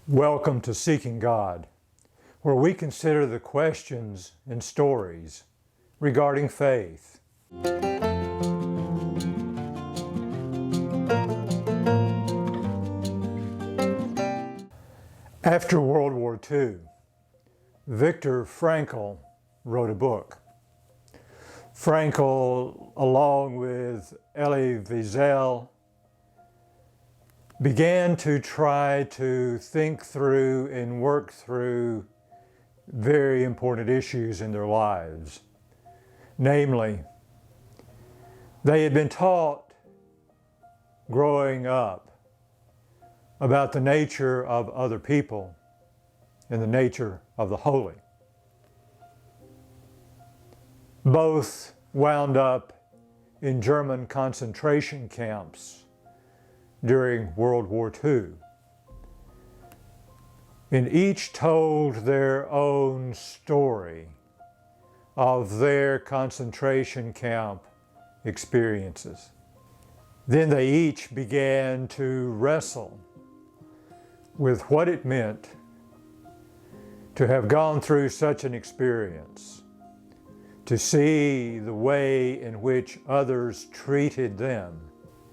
Welcome to Seeking God, where we consider the questions and stories regarding faith. After World War II, Viktor Frankl wrote a book. Frankl, along with Elie Wiesel, began to try to think through and work through very important issues in their lives. Namely, they had been taught growing up about the nature of other people and the nature of the holy. Both wound up in German concentration camps during World War II. And each told their own story of their concentration camp experiences. Then they each began to wrestle with what it meant to have gone through such an experience, to see the way in which others treated them,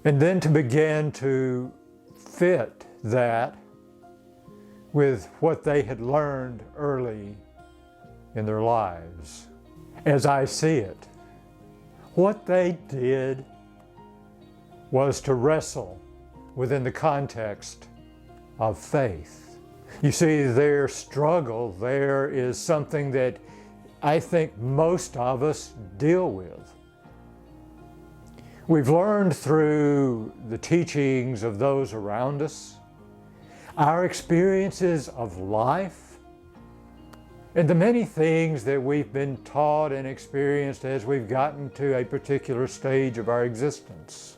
and then to begin to fit that with what they had learned early in their lives. As I see it, what they did was to wrestle within the context of faith. You see, their struggle there is something that I think most of us deal with. We've learned through the teachings of those around us, our experiences of life, and the many things that we've been taught and experienced as we've gotten to a particular stage of our existence.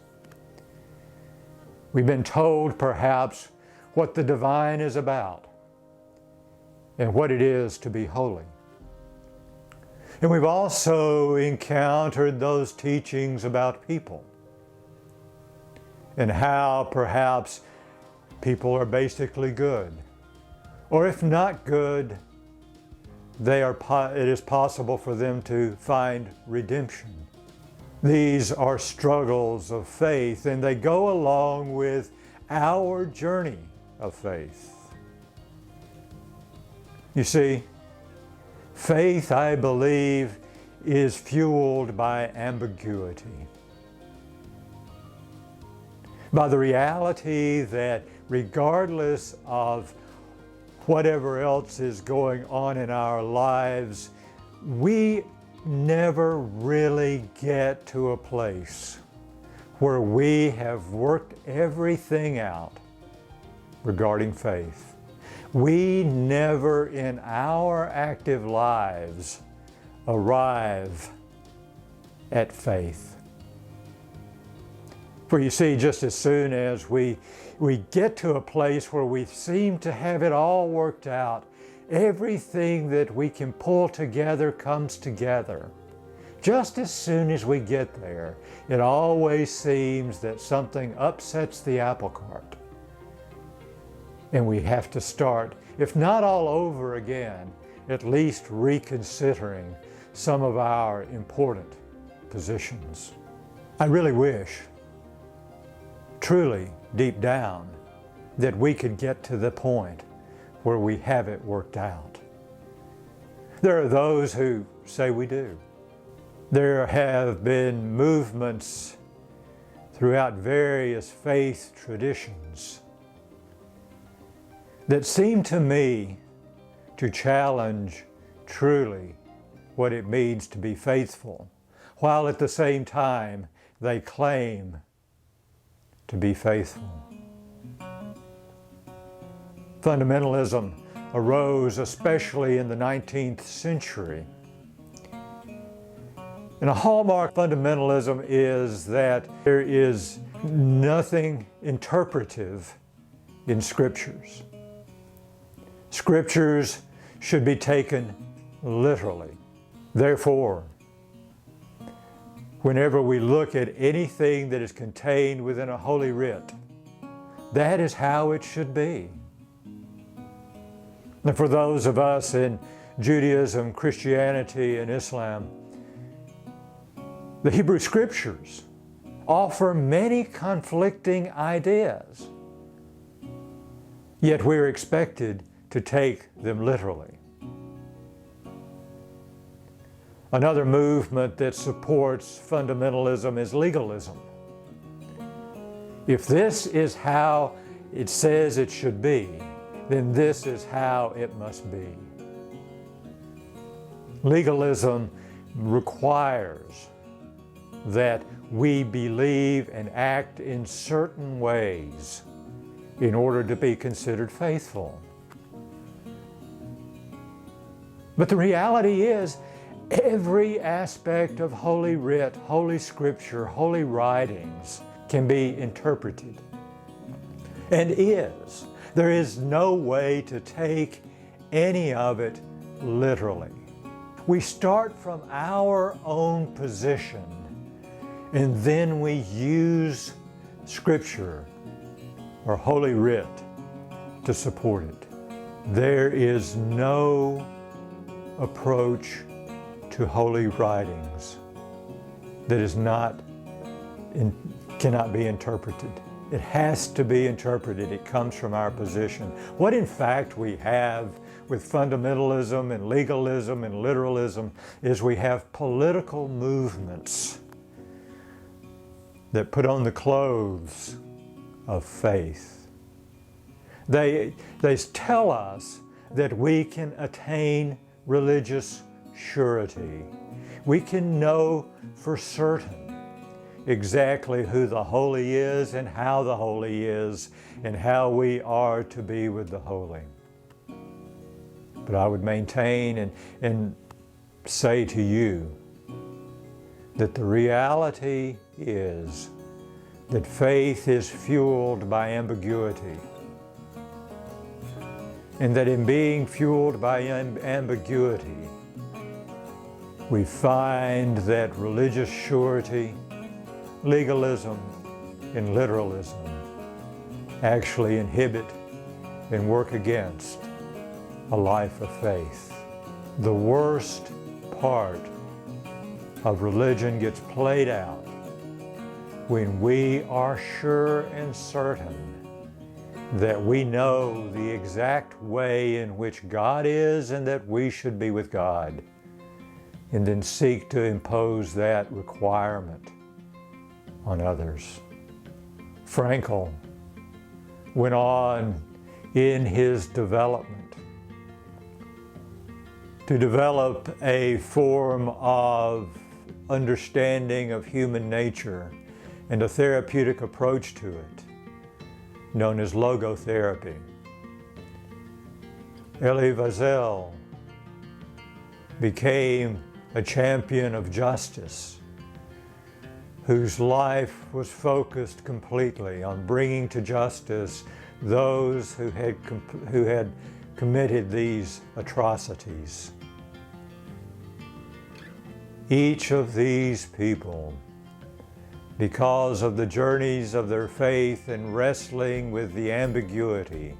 We've been told perhaps what the divine is about and what it is to be holy. And we've also encountered those teachings about people and how perhaps people are basically good, or if not good, it is possible for them to find redemption. These are struggles of faith, and they go along with our journey of faith. You see, faith, I believe, is fueled by ambiguity, by the reality that regardless of whatever else is going on in our lives, we never really get to a place where we have worked everything out regarding faith. We never in our active lives arrive at faith. For you see, just as soon as we get to a place where we seem to have it all worked out, everything that we can pull together comes together. Just as soon as we get there, it always seems that something upsets the apple cart. And we have to start, if not all over again, at least reconsidering some of our important positions. I really wish, truly deep down, that we could get to the point where we have it worked out. There are those who say we do. There have been movements throughout various faith traditions that seem to me to challenge truly what it means to be faithful, while at the same time they claim to be faithful. Fundamentalism arose especially in the 19th century. And a hallmark of fundamentalism is that there is nothing interpretive in scriptures. Scriptures should be taken literally. Therefore, whenever we look at anything that is contained within a holy writ, that is how it should be. And for those of us in Judaism, Christianity, and Islam, the Hebrew Scriptures offer many conflicting ideas, yet we're expected to take them literally. Another movement that supports fundamentalism is legalism. If this is how it says it should be, then this is how it must be. Legalism requires that we believe and act in certain ways in order to be considered faithful. But the reality is, every aspect of Holy Writ, Holy Scripture, Holy Writings can be interpreted, and is. There is no way to take any of it literally. We start from our own position, and then we use Scripture or Holy Writ to support it. There is no approach to holy writings that is cannot be interpreted. It has to be interpreted. It comes from our position. What in fact we have with fundamentalism and legalism and literalism is we have political movements that put on the clothes of faith. They tell us that we can attain religious surety. We can know for certain exactly who the holy is and how the holy is and how we are to be with the holy. But I would maintain and say to you that the reality is that faith is fueled by ambiguity, and that in being fueled by ambiguity, we find that religious surety, legalism, and literalism actually inhibit and work against a life of faith. The worst part of religion gets played out when we are sure and certain that we know the exact way in which God is and that we should be with God, and then seek to impose that requirement on others. Frankl went on in his development to develop a form of understanding of human nature and a therapeutic approach to it, known as logotherapy. Elie Wiesel became a champion of justice, whose life was focused completely on bringing to justice those who had committed these atrocities. Each of these people, because of the journeys of their faith and wrestling with the ambiguity,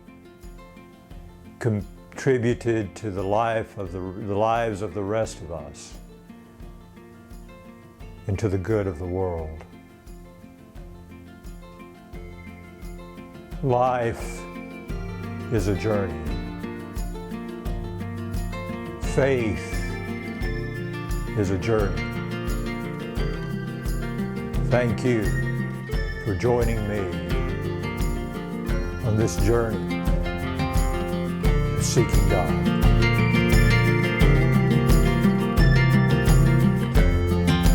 contributed to the lives of the rest of us and to the good of the world. Life is a journey. Faith is a journey. Thank you for joining me on this journey of seeking God.